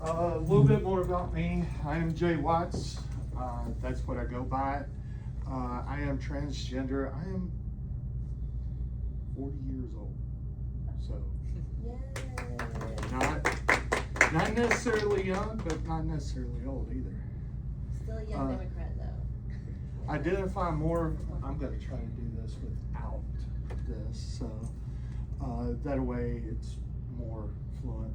A little bit more about me. I am Jay Watts. That's what I go by. I am transgender. I am 40 years old. So, not necessarily young, but not necessarily old either. Still a young Democrat, though. Identify more. I'm going to try to do this without this, so that way it's more fluent.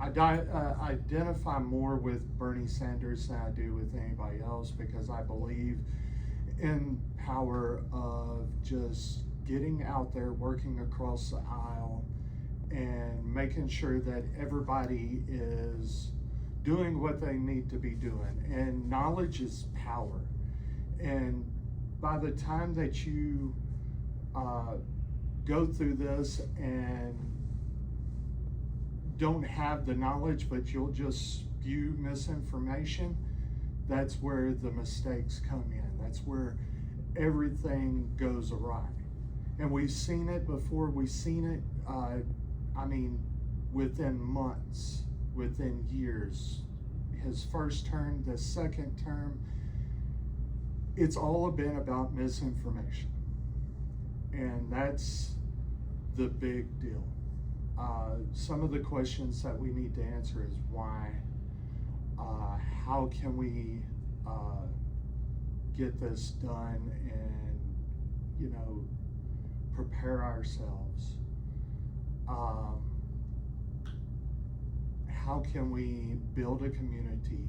I identify more with Bernie Sanders than I do with anybody else because I believe in power of just getting out there, working across the aisle, and making sure that everybody is doing what they need to be doing. And knowledge is power. And by the time that you go through this and don't have the knowledge, but you'll just spew misinformation, that's where the mistakes come in. That's where everything goes awry. And we've seen it before. We've seen it, within months, within years. His first term, the second term, it's all been about misinformation. And that's the big deal. Some of the questions that we need to answer is why, how can we get this done and, prepare ourselves? How can we build a community?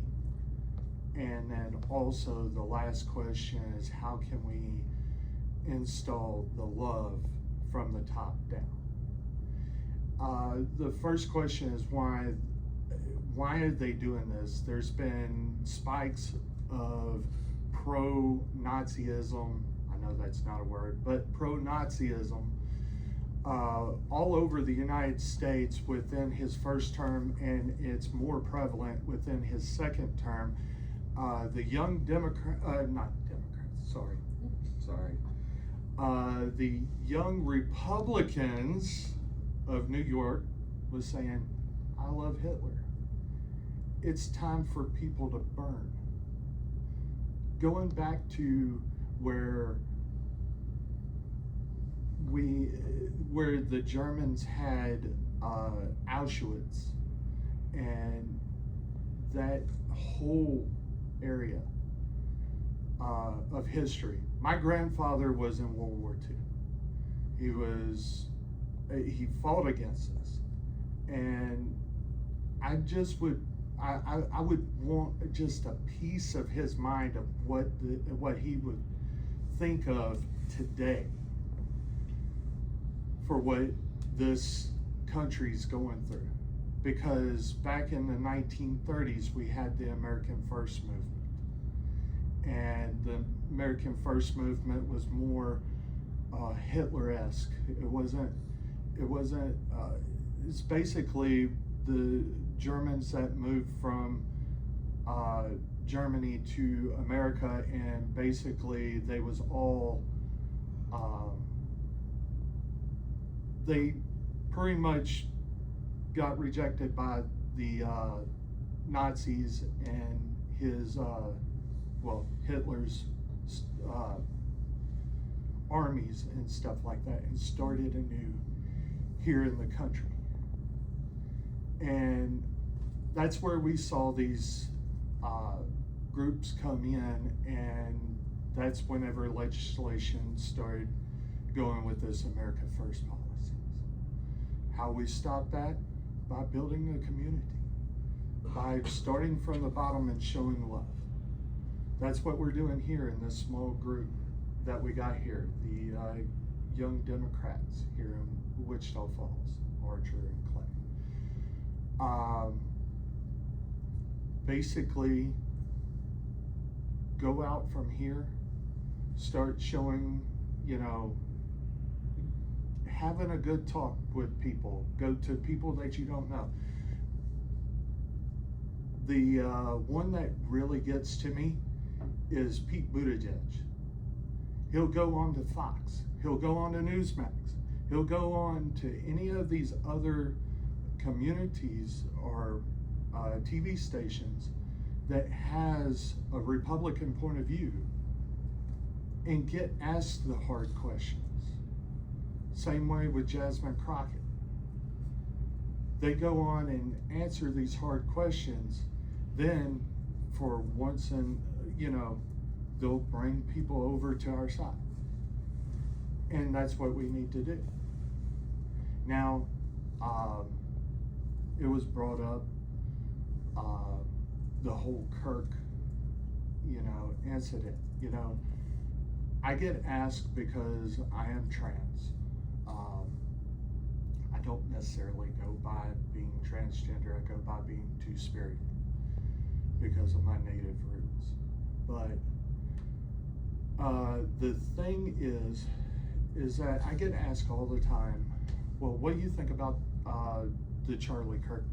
And then also the last question is how can we install the love from the top down? The first question is why are they doing this? There's been spikes of pro-Nazism, I know that's not a word, but pro-Nazism all over the United States within his first term, and it's more prevalent within his second term. The young the young Republicans of New York was saying, I love Hitler. It's time for people to burn. Going back to where the Germans had Auschwitz and that whole area of history. My grandfather was in World War II. He fought against us, and I would want just a piece of his mind of what he would think of today for what this country's going through. Because back in the 1930s, we had the American First Movement. And the American First Movement was more Hitler-esque. It's basically the Germans that moved from Germany to America, and basically they was all, they pretty much got rejected by the Nazis and Hitler's armies and stuff like that, and started anew here in the country. And that's where we saw these groups come in, and that's whenever legislation started going with this America First policies. How we stop that? By building a community, by starting from the bottom and showing love. That's what we're doing here in this small group that we got here, the Young Democrats here in Wichita Falls, Archer and Clay. Basically, go out from here, start showing, having a good talk with people. Go to people that you don't know. The one that really gets to me is Pete Buttigieg. He'll go on to Fox. He'll go on to Newsmax. He'll go on to any of these other communities or TV stations that has a Republican point of view and get asked the hard questions. Same way with Jasmine Crockett. They go on and answer these hard questions, then for once in, they'll bring people over to our side. And that's what we need to do. Now, it was brought up, the whole Kirk, incident. I get asked because I am trans. I don't necessarily go by being transgender, I go by being two-spirited because of my native roots. But the thing is that I get asked all the time, well, what do you think about the Charlie Kirk,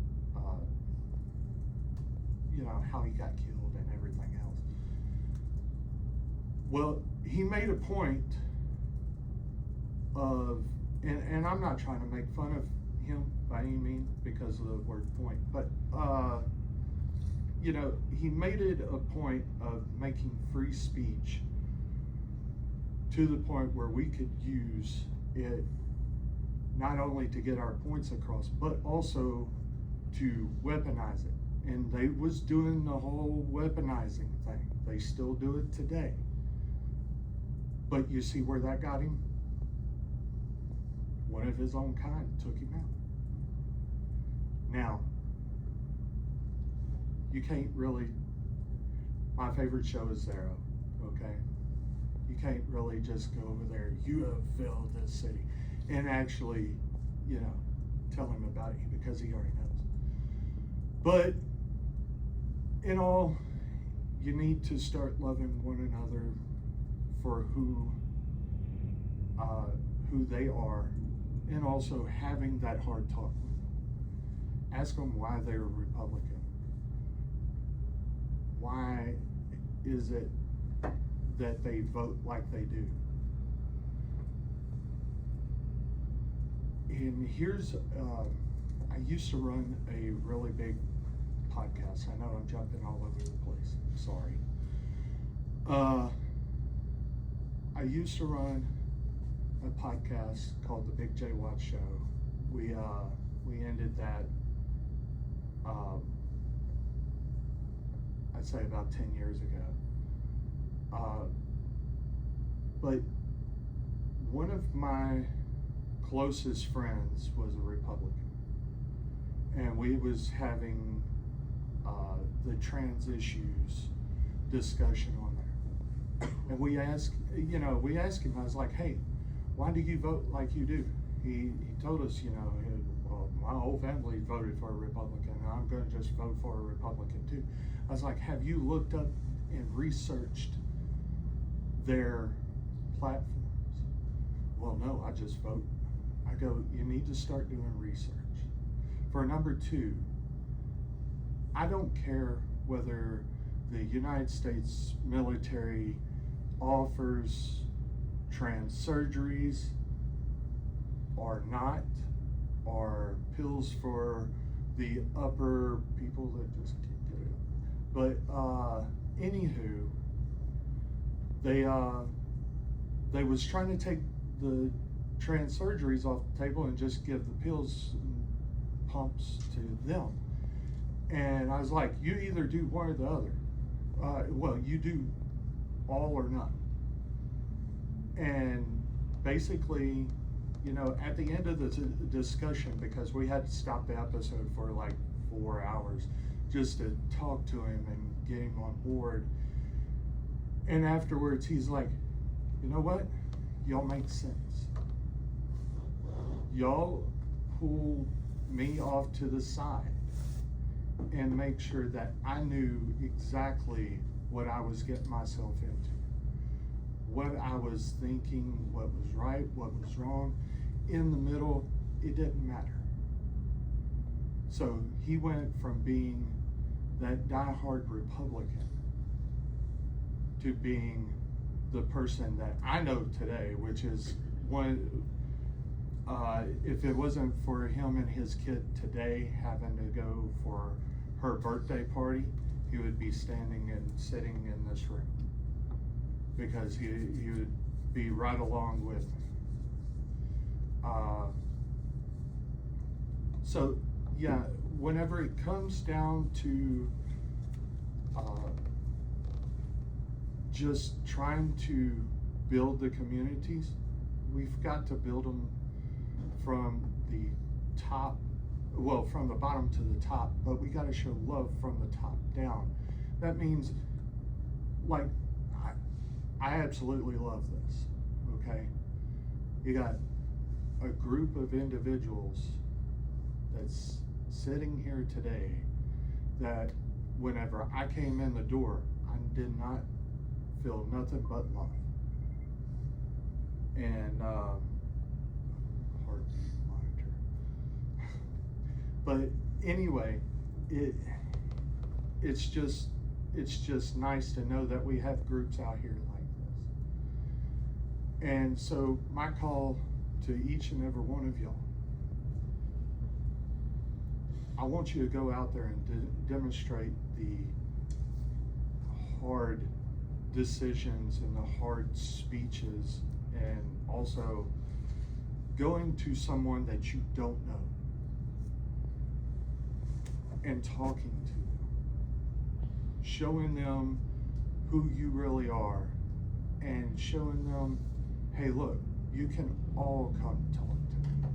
how he got killed and everything else? Well, he made a point of, and I'm not trying to make fun of him by any means because of the word point, but he made it a point of making free speech to the point where we could use it not only to get our points across, but also to weaponize it. And they was doing the whole weaponizing thing. They still do it today. But you see where that got him? One of his own kind took him out. Now, you can't really, my favorite show is Zero, okay? You can't really just go over there, you have failed this city, and actually, tell him about it because he already knows. But in all, you need to start loving one another for who they are, and also having that hard talk with them. Ask them why they're Republican. Why is it that they vote like they do? And here's, I used to run a really big podcast. I know I'm jumping all over the place, sorry. I used to run a podcast called The Big J Watch Show. We ended that, I'd say about 10 years ago. But one of my closest friends was a Republican, and we was having the trans issues discussion on there. And we asked him, I was like, hey, why do you vote like you do? He told us, well, my whole family voted for a Republican, and I'm going to just vote for a Republican too. I was like, have you looked up and researched their platforms? Well, no, I just vote. I go, you need to start doing research. For number two, I don't care whether the United States military offers trans surgeries or not, or pills for the upper people that just can't get it. But anywho, they was trying to take the trans surgeries off the table and just give the pills and pumps to them. And I was like, you either do one or the other. Well, you do all or none. And basically, at the end of the discussion, because we had to stop the episode for like 4 hours just to talk to him and get him on board. And afterwards, he's like, you know what? Y'all make sense. Y'all pull me off to the side and make sure that I knew exactly what I was getting myself into, what I was thinking, what was right, what was wrong. In the middle, it didn't matter. So he went from being that diehard Republican to being the person that I know today, which is one, If it wasn't for him and his kid today having to go for her birthday party, he would be standing and sitting in this room because he would be right along with me. So yeah, whenever it comes down to just trying to build the communities, we've got to build them from the top, well, from the bottom to the top, but we got to show love from the top down. That means, like, I absolutely love this, okay? You got a group of individuals that's sitting here today that whenever I came in the door, I did not feel nothing but love. And heartbeat monitor. But anyway, it's just nice to know that we have groups out here like this. And so my call to each and every one of y'all, I want you to go out there and demonstrate the hard decisions and the hard speeches, and also going to someone that you don't know and talking to them, showing them who you really are, and showing them, hey, look, you can all come talk to me.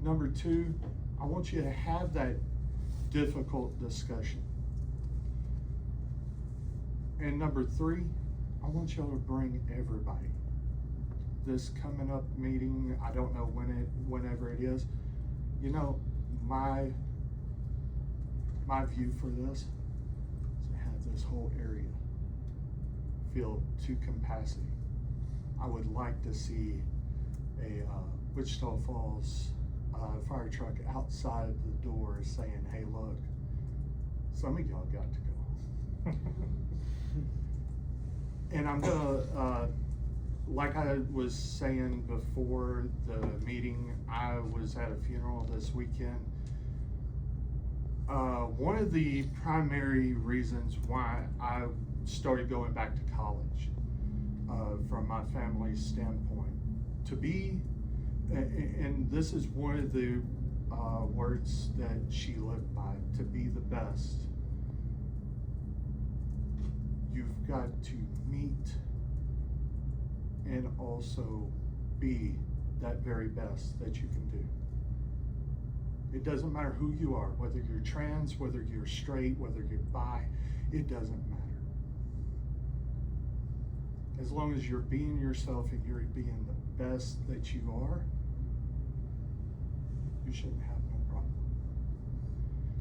Number two, I want you to have that difficult discussion. And number three, I want y'all to bring everybody. This coming up meeting, I don't know whenever it is. You know, my view for this is to have this whole area filled to capacity. I would like to see a Wichita Falls fire truck outside the door saying, hey, look, some of y'all got to go. And I'm gonna, like I was saying before the meeting, I was at a funeral this weekend. One of the primary reasons why I started going back to college, from my family's standpoint, to be, and this is one of the words that she lived by, to be the best. You've got to meet and also be that very best that you can do. It doesn't matter who you are, whether you're trans, whether you're straight, whether you're bi, it doesn't matter. As long as you're being yourself and you're being the best that you are, you shouldn't have no problem.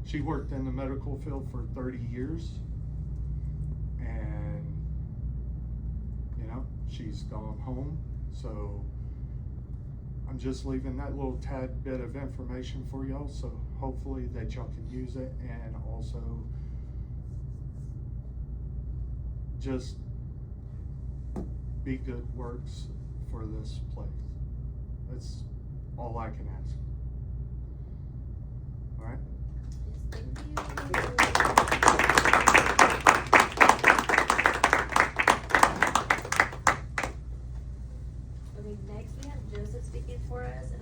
She worked in the medical field for 30 years. And, you know, she's gone home, so I'm just leaving that little tad bit of information for y'all, so hopefully that y'all can use it, and also just be good works for this place. That's all I can ask. All right? Yes, thank you. Next, we have Joseph speaking for us, and